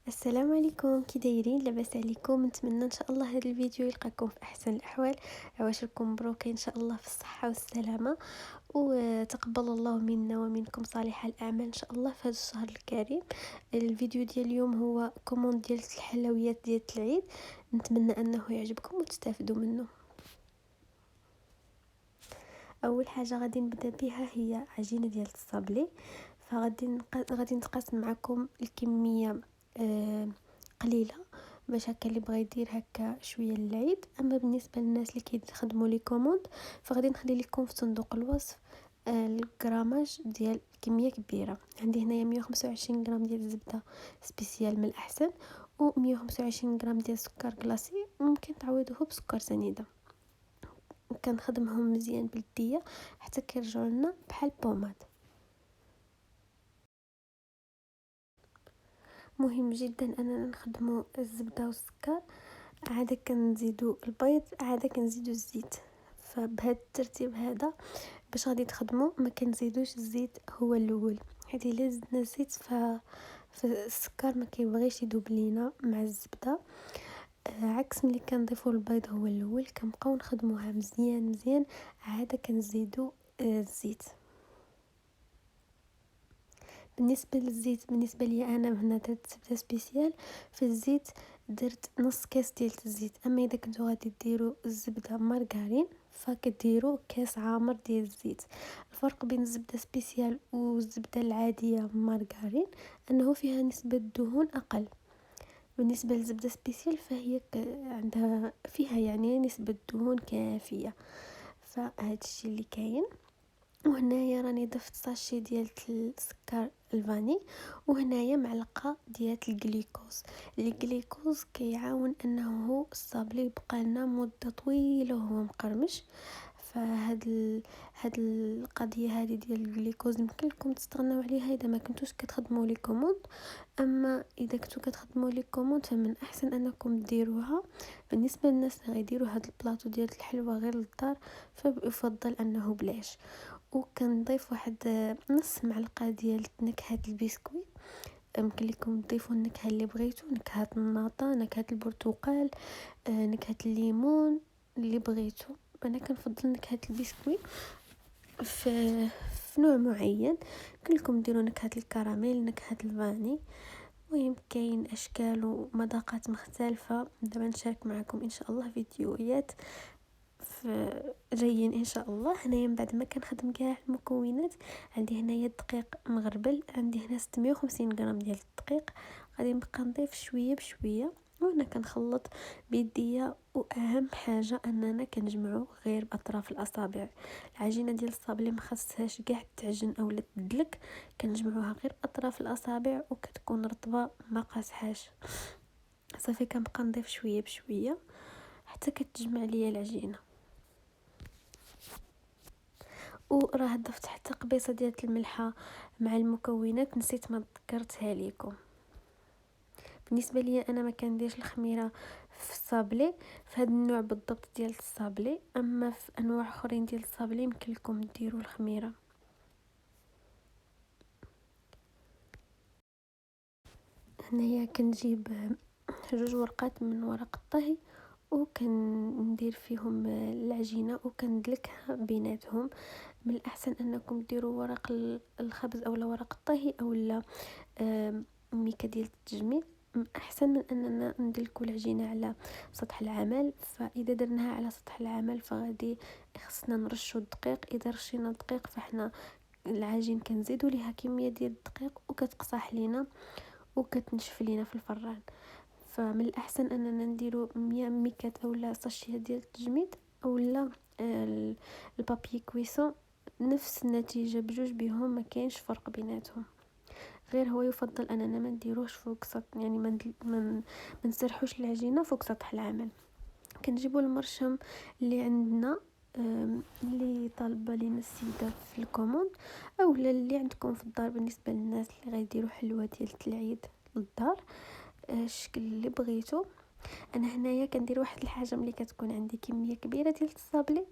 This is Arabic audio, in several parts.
السلام عليكم، كي دايرين؟ لاباس عليكم؟ نتمنى ان شاء الله هذا الفيديو يلقاكم في احسن الاحوال. عواشركم مبروك ان شاء الله في الصحه والسلامه، وتقبل الله منا ومنكم صالح الاعمال ان شاء الله في هذا الشهر الكريم. الفيديو ديال اليوم هو كوموند ديال الحلويات ديال العيد، نتمنى انه يعجبكم وتستافدوا منه. اول حاجه غادي نبدا بها هي عجينه ديال الصابلي. غادي نتقاسم معكم الكميه قليله، باش هكا اللي بغى يدير هكا شويه للعيد. اما بالنسبه للناس اللي كيخدموا لي كوموند فغادي نخلي لكم في صندوق الوصف الجراماج ديال كميه كبيره. عندي هنايا 125 غرام ديال الزبده سبيسيال من الاحسن، و 125 غرام ديال السكر كلاصي، ممكن تعوضوه بسكر سنيده. كنخدمهم مزيان باليديه حتى كيرجعوا لنا بحال بوماد. مهم جدا اننا نخدموا الزبده والسكر، عاده كنزيدوا البيض، عاده كنزيدوا الزيت. فبهذا الترتيب هذا باش غادي تخدموا ما كنزيدوش الزيت هو الاول، حيت الا زدنا الزيت فالسكر ما كيبغيش يذوب لينا مع الزبده. عكس ملي كنضيفوا البيض هو الاول كنبقاو نخدموها مزيان مزيان، عاده كنزيدوا الزيت. بالنسبه للزيت، بالنسبه لي انا هنا درت زبده سبيسيال. في الزيت درت نص كاس ديال الزيت، اما اذا كنتو غادي ديروا الزبده مارغرين فكديروا كاس عامر ديال الزيت. الفرق بين الزبده سبيسيال والزبده العاديه مارغرين انه فيها نسبه دهون اقل. بالنسبه للزبده سبيسيال فهي عندها فيها يعني نسبه دهون كافيه. فهذا الشيء اللي كاين. وهنايا راني ضفت ساشي ديال السكر الفاني، وهنايا معلقه ديال الجليكوز كيعاون انه الصابلي يبقى لنا مده طويله وهو مقرمش. هاد القضيه هذه ديال الجليكوز يمكن لكم تستغناو عليها اذا ما كنتوش كتخدموا لي كوموند. اما اذا كنتو كتخدموا لي كوموند فمن احسن انكم ديروها. بالنسبه للناس اللي غيديروا هاد البلاطو ديال الحلوى غير للدار فيفضل انه بلاش. وكنضيف واحد نص معلقه ديال نكهه البسكويت. يمكن لكم تضيفوا النكهه اللي بغيتو، نكهه الناطا، نكهه البرتقال، نكهه الليمون اللي بغيتو. انا كنفضل نكهه البسكويت في نوع معين. كلكم ديروا نكهه الكراميل، نكهه الفاني. المهم كاين اشكال ومذاقات مختلفه. دابا نشارك معكم ان شاء الله فيديوهات جايين ان شاء الله. هنايا من بعد ما كنخدم كاع المكونات، عندي هنايا الدقيق مغربل، عندي هنا 650 غرام ديال الدقيق. غادي نبقى نضيف شويه بشويه وانا كنخلط بيديا. واهم حاجه اننا كنجمعوا غير باطراف الاصابع. العجينه ديال الصابلي ما خاصهاش كاع تعجن اولا تدلك، كنجمعوها غير باطراف الاصابع وكتكون رطبه ما قاصحاش. صافي كنبقى نضيف شويه بشويه حتى كتجمع ليا العجينه. وراه ضفت حتى قبيصه ديال الملحه مع المكونات، نسيت ما ذكرتها لكم. بالنسبه لي انا ما كنديرش الخميره في الصابلي في هذا النوع بالضبط ديال الصابلي، اما في انواع اخرين ديال الصابلي يمكن لكم ديروا الخميره. هنايا كنجيب 2 ورقات من ورق الطهي وكندير فيهم العجينه وكندلكها بيناتهم. من الاحسن انكم ديروا ورق الخبز او ورق الطهي او ميكا ديال التجميل. احسن من اننا ندلكوا العجينه على سطح العمل. فاذا درناها على سطح العمل فغادي خصنا نرشوا الدقيق. اذا رشينا الدقيق فاحنا العجين كنزيدوا ليها كميه ديال الدقيق وكتقصح لينا وكتنشف لينا في الفران. فمن الاحسن اننا نديروا 100 ميكات اولا ساشيه ديال التجميد اولا البابي كويسون، نفس النتيجه بجوج بهم، ما كاينش فرق بيناتهم. غير هو يفضل اننا ما نديروش فوق سطح، يعني ما نسرحوش العجينه فوق سطح العمل. كنجيبوا المرشم اللي عندنا، اللي طالبه لينا السيده في الكوموند اولا اللي عندكم في الدار. بالنسبه للناس اللي غيديروا حلوه ديال العيد للدار، الشكل اللي بغيتو. انا هنايا كندير واحد الحاجه ملي كتكون عندي كميه كبيره ديال الصابلي،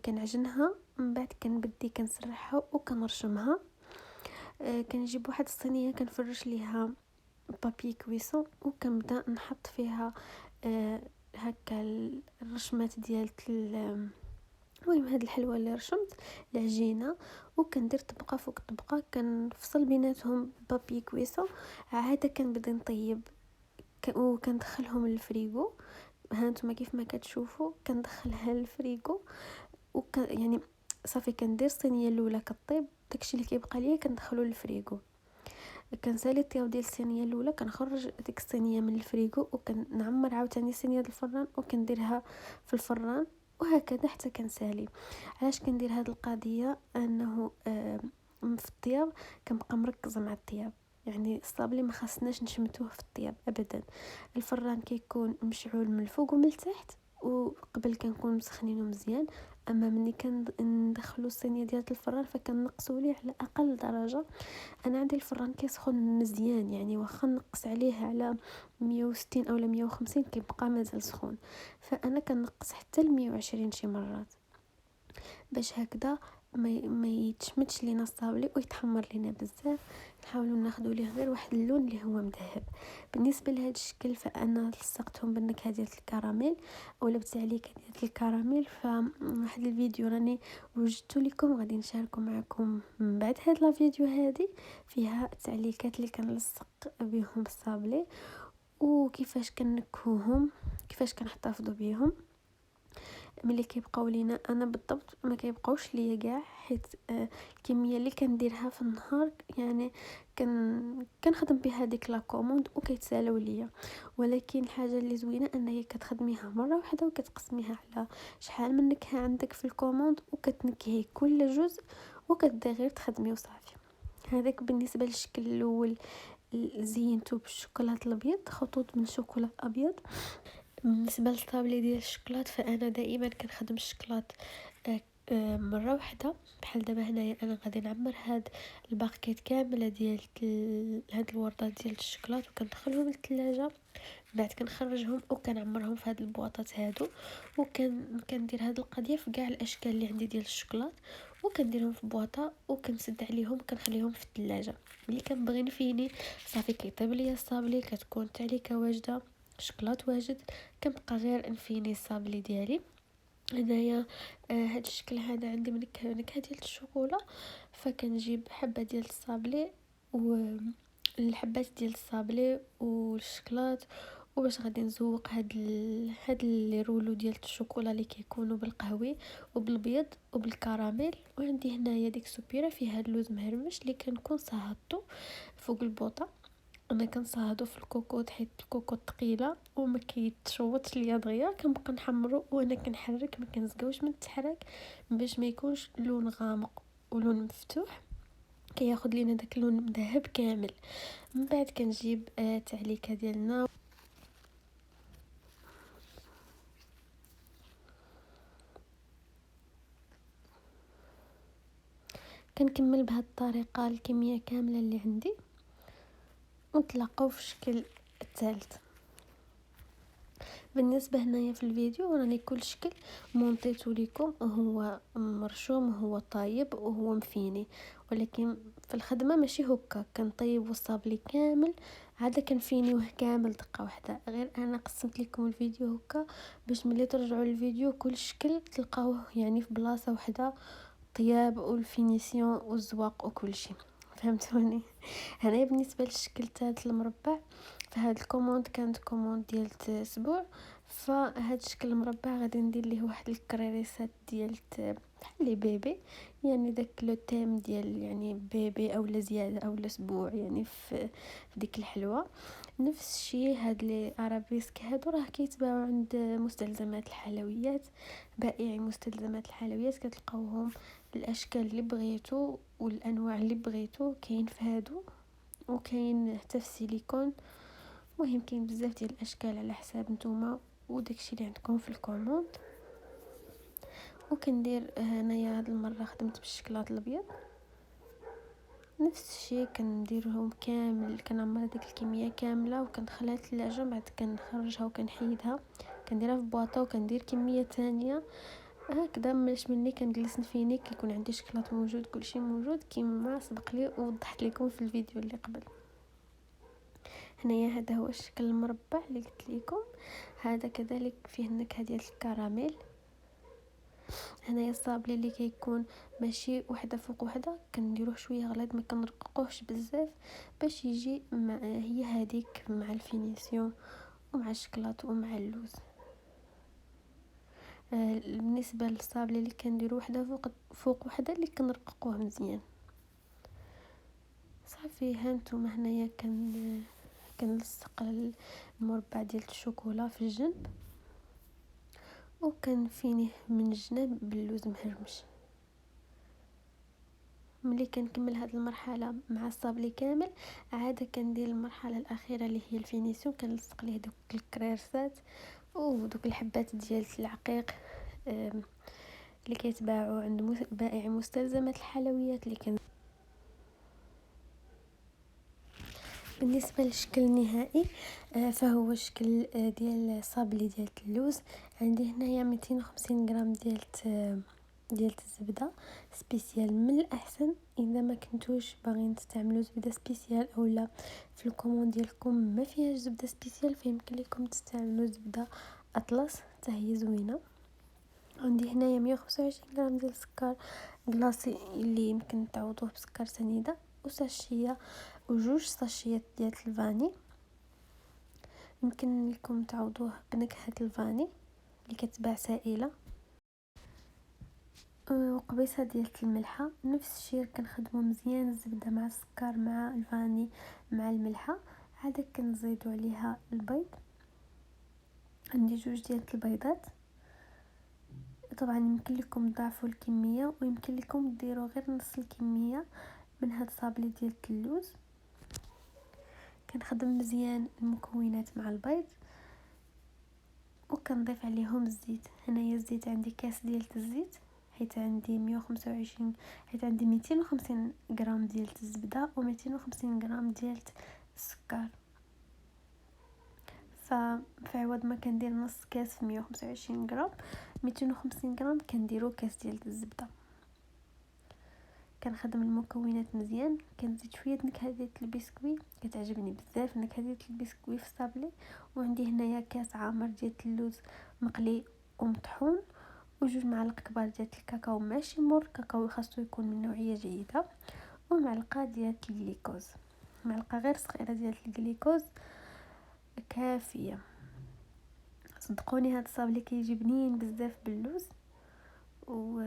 كنعجنها من بعد كنبدي كنسرحها وكنرشمها. كنجيب واحد الصينيه كنفرش ليها بابي كويسون وكنبدا نحط فيها هكا الرشمات ديال المهم هاد الحلوى اللي رشمت العجينه، وكندير طبقه فوق طبقه، كنفصل بيناتهم بابي كويسون. عاده كنبدا نطيب وكندخلهم للفريغو. ها نتوما كيف ما كتشوفوا كندخلها للفريغو يعني صافي كندير الصينيه الاولى كطيب، داكشي اللي كيبقى ليا كندخلو للفريغو. كنسالي الطياب ديال الصينيه الاولى، كنخرج ديك الصينيه من الفريغو وكنعمر عاوتاني الصينيه ديال الفران وكنديرها في الفران، وهكذا حتى كنسالي. علاش كندير هاد القضيه؟ انه في الطياب كنبقى مركزه مع الطياب، يعني الصابلي ما خاصناش نشمتوه في الطياب ابدا. الفران كيكون مشعول من الفوق ومن التحت، وقبل كنكون مسخنينه مزيان. اما ملي كندخلو الصينيه ديال الفران فكنقصوا ليه على اقل درجه. انا عندي الفران كيسخن مزيان، يعني واخا نقص عليه على 160 او 150 كيبقى مازال سخون، فانا كنقص حتى ل 120 شي مرات، باش هكذا ما يتشمتش لينا الصابلي ويتحمر لينا بزاف. نحاولوا ناخذوا ليه غير واحد اللون اللي هو مذهب. بالنسبه لهذا الشكل فانا لصقتهم بالنكهه ديال الكراميل اولا بتعليكه ديال الكراميل. فواحد الفيديو راني وجدت لكم غادي نشاركه معكم من بعد هاد لا فيديو هذه، فيها التعليكات اللي كنلصق بهم الصابلي وكيفاش كنكهوهم، كيفاش كنحتفظوا بهم. ملي كيبقاو لينا انا بالضبط ما كيبقاوش ليا كاع، حيت الكميه اللي كنديرها في النهار يعني كنخدم بها ديك لا كوموند وكيتسالاو ليا. ولكن الحاجه اللي زوينه انها كتخدميها مره واحده وكتقسميها على شحال من نكهه عندك في الكوموند وكتنكهي كل جزء وكتبداي غير تخدمي وصافي. هذاك بالنسبه للشكل الاول زينته بالشوكولاته الابيض، خطوط من شوكولاته ابيض. بالنسبه للطابلي ديال الشكلاط فانا دائما كنخدم الشكلاط مره واحده. بحال دابا هنايا انا غادي نعمر هاد الباكيت كامله ديال هاد الوردات ديال الشكلاط وكندخلهم للثلاجه، بعد كنخرجهم وكنعمرهم في هاد البواطات هادو، كندير هاد القضيه في كاع الاشكال اللي عندي ديال الشكلاط، وكنديرهم في بواطه وكنسد عليهم وكنخليهم في الثلاجه. ملي كنبغي نفيني صافي كيطيب ليا الصابلي، كتكون التعليكه واجده، شكلاط واجد، كنبقى غير نفيني الصابلي ديالي. هنايا هاد الشكل هذا عندي من نكهه ديال الشوكولا، فكنجيب حبه ديال الصابلي والحبات ديال الصابلي والشكلاط، وباش غادي نزوق هاد لي رولو ديال الشوكولا اللي كيكونوا بالقهوي وبالبيض وبالكراميل. وعندي هنايا ديك السبيره فيها اللوز مهرمش اللي كنكون صهدته فوق البوطه. انا كنصهدو في الكوكوط حيت الكوكوط ثقيله وما كيتشوطش ليا دغيا، كنبقى نحمرو وانا كنحرك، ما كنزقوش من التحرك باش ما يكونش لون غامق ولون مفتوح، كياخد لينا داك اللون مذهب كامل. من بعد كنجيب تعليكه ديالنا، كنكمل بهذه الطريقه الكميه كامله اللي عندي ونتلاقاو في الشكل الثالث. بالنسبه هنايا في الفيديو راني كل شكل مونطيتو لكم هو مرشوم هو طايب وهو مفيني، ولكن في الخدمه ماشي هكا كنطيب الصابلي كامل عاد كنفينيوه كامل دقه واحده. غير انا قسمت لكم الفيديو هكا باش ملي ترجعوا للفيديو كل شكل تلقاوه يعني في بلاصه واحده، طياب والفينيسيون والزواق وكل شيء، فهمتوني؟ هنا بالنسبه للشكل الثالث المربع، فهاد الكوموند كانت كوموند ديال اسبوع. فهاد الشكل المربع غادي ندير ليه واحد الكريريسات ديال بحال لي بيبي، يعني داك لو تيم ديال يعني بيبي اولا زياده اولا اسبوع، يعني في ديك الحلوه. نفس الشيء هاد لي ارابيسك هادو راه كيتباعوا عند مستلزمات الحلويات، بائعي مستلزمات الحلويات كتلقاوهم الاشكال اللي بغيتو والانواع اللي بغيتو، كاين في هادو وكاين حتى في السيليكون. مهم كاين بزاف ديال الاشكال على حساب نتوما وداكشي اللي عندكم في الكوموند. وكندير هنايا هاد المره خدمت بالشكلاط الابيض، نفس الشيء كنديرهم كامل، كنعمر ديك الكميه كامله وكندخلها للثلاجه، بعد كنخرجها وكنحيدها، كنديرها في بواطه وكندير كميه ثانيه هكذا. ملي مني كنجلس نفيني كيكون عندي شكلاط موجود، كلشي موجود كما سبق لي ووضحت لكم في الفيديو اللي قبل. هنايا هذا هو الشكل المربع اللي قلت لكم. هذا كذلك فيه النكهه ديال الكراميل. هنايا الصابلي اللي كيكون ماشي وحده فوق وحده كنديروه شويه غليظ، ما كنرققوهش بزاف باش يجي مع هي هذيك مع الفينيسيون ومع الشكلاط ومع اللوز. بالنسبه للصابلي اللي كنديرو وحده فوق وحده اللي كنرققوه مزيان. صافي هانتوما هنايا كنلصق المربع ديال الشوكولا في الجنب، وكنفينيه من الجناب باللوز مهرمش. ملي كنكمل هاد المرحله مع الصابلي كامل، عاد كندير المرحله الاخيره اللي هي الفينيسيون، كنلصق ليه دوك الكريرسات ودوك الحبات ديال العقيق اللي كيتباعوا عند بائع مستلزمات الحلويات اللي كان. بالنسبه للشكل النهائي فهو شكل ديال الصابلي ديال اللوز. عندي هنايا 250 غرام ديال الزبده سبيسيال. من الاحسن اذا ما كنتوش باغيين تستعملوا زبده سبيسيال اولا في الكومون ديالكم ما فيهاش زبده سبيسيال، فيمكن لكم تستعملوا زبده اطلس حتى هي زوينه. عندي هنايا 125 غرام ديال السكر كلاصي اللي يمكن تعوضوه بسكر سنيده، وساشيه وجوج ساشيات ديال الفاني يمكن لكم تعوضوه بنكهه الفاني اللي كتباع سائله، وقبيصه ديال الملحه. نفس الشيء كنخدموا مزيان الزبده مع السكر مع الفاني مع الملحه. عاد كنزيدوا عليها البيض. عندي جوج ديال البيضات. طبعا يمكن لكم تضاعفوا الكميه ويمكن لكم ديروا غير نص الكميه من هاد الصابلي ديال اللوز. كنخدم مزيان المكونات مع البيض وكنضيف عليهم الزيت. هنايا الزيت عندي كاس ديال الزيت، حيت عندي 125 حيت عندي 250 غرام ديال الزبده و250 غرام ديال السكر. ففي عوض ما كندير نص كاس في 125 غرام 250 غرام كنديرو كاس ديال الزبده. كنخدم المكونات مزيان. كنزيد شويه نكهه ديال البسكويت، كتعجبني بزاف النكهه ديال البسكويت في الصابلي. وعندي هنايا كاس عامر ديال اللوز مقلي ومطحون، وجوج معالق كبار ديال الكاكاو ماشي مر، كاكاو خاصو يكون من نوعيه جيده، ومعلقه ديال الجليكوز، معلقه غير صغيره ديال الجليكوز كافيه. صدقوني هاد الصابلي كيجي بنين بزاف باللوز و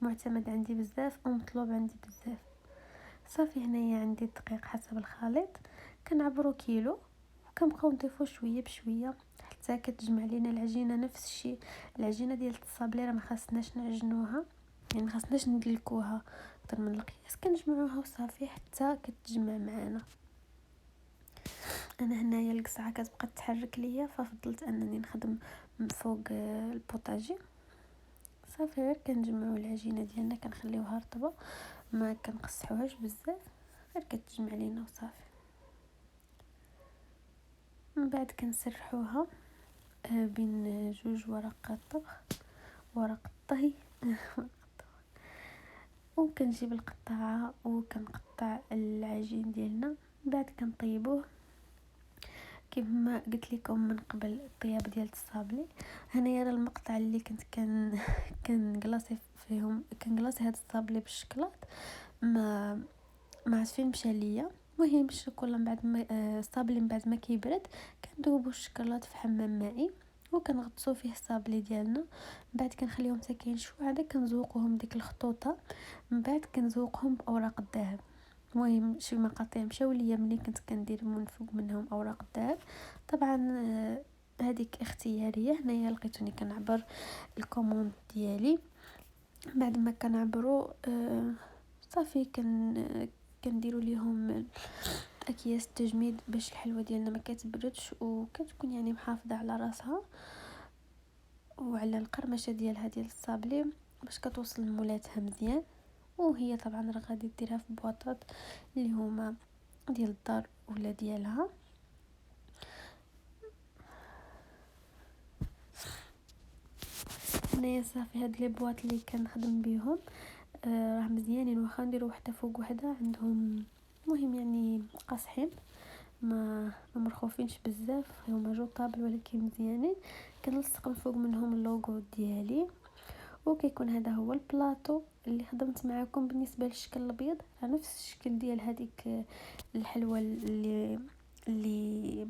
معتمد عندي بزاف ومطلوب عندي بزاف. صافي هنايا عندي الدقيق حسب الخليط، كنعبرو كيلو وكنبقاو نضيفو شويه بشويه حتى كتجمع لينا العجينه. نفس الشيء العجينه ديال الصابلي راه ما خاصناش نعجنوها، يعني ما خاصناش ندلكوها اكثر من القياس، كنجمعوها وصافي حتى كتجمع معنا. انا هنايا القصعه كتبقى تحرك ليا ففضلت انني نخدم من فوق البوطاجي. صافي غير كنجمعوا العجينه ديالنا كنخليوها رطبه ما كنقصحوهاش بزاف، غير كتجمع لينا وصافي. من بعد كنسرحوها بين جوج ورق الطبخ ورق الطهي وكنجيب القطاعه وكنقطع العجين ديالنا. من بعد كنطيبوه كما قلت لكم من قبل الطياب ديال الصابلي. هنايا راه المقطع اللي كنت كنغلاصي فيهم كنغلاصي هذا الصابلي بالشكلاط ما عرفت فين مشى ليا. المهم الشوكولا من بعد ما الصابلي من بعد ما كيبرد كندوبو الشكلاط في حمام مائي وكنغطسو فيه الصابلي ديالنا. من بعد كنخليهم ساكين شويه، عاد كنزوقوهم ديك الخطوطه، من بعد كنزوقهم باوراق الذهب. المهم شي مقاطع مشاو ليا ملي كنت كندير من فوق منهم اوراق الذهب. طبعا هذيك اختياريه. هنايا لقيتوني كنعبر الكوموند ديالي. بعد ما كنعبروا صافي كنديروا ليهم اكياس التجميد باش الحلوه ديالنا ما كتبردش وكتكون يعني محافظه على راسها وعلى القرمشه ديالها ديال الصابلي باش كتوصل لمولاتها مزيان. وهي طبعا راه غادي ديرها في بواطات اللي هما ديال الدار ولا ديالها. هنايا صافي هاد لي بواط اللي كنخدم بيهم راه مزيانين، واخا نديرو وحده فوق وحده عندهم المهم يعني قاصحين، ما مرخوفينش بزاف، هما جو طابل ولكن مزيانين. كنلصق من فوق منهم اللوغو ديالي. وكيكون هذا هو البلاطو اللي خدمت معكم. بالنسبه للشكل الابيض نفس الشكل ديال هذيك الحلوى اللي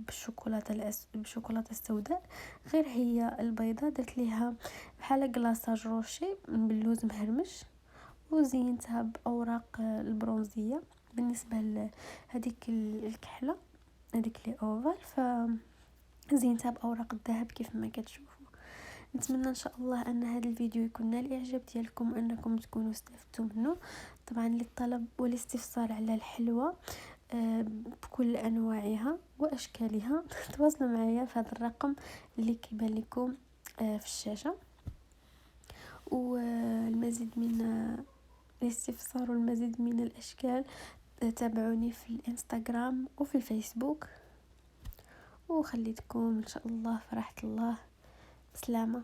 بالشوكولاته السوداء، غير هي البيضه درت ليها بحال كلاصاج روشي باللوز مهرمش، وزينتها باوراق البرونزيه. بالنسبه لهذيك الكحله هذيك لي اوفال فزينتها باوراق الذهب كيف ما كتشوفوا. نتمنى ان شاء الله ان هذا الفيديو يكون نال الاعجاب ديالكم وانكم تكونوا استفدتوا منه. طبعا للطلب والاستفسار على الحلوى بكل انواعها واشكالها تواصلوا معايا في هذا الرقم اللي كيبان لكم في الشاشه. والمزيد من الاستفسار والمزيد من الاشكال تابعوني في الانستغرام وفي الفيسبوك، وخليتكم ان شاء الله في راحه الله. بسلامه.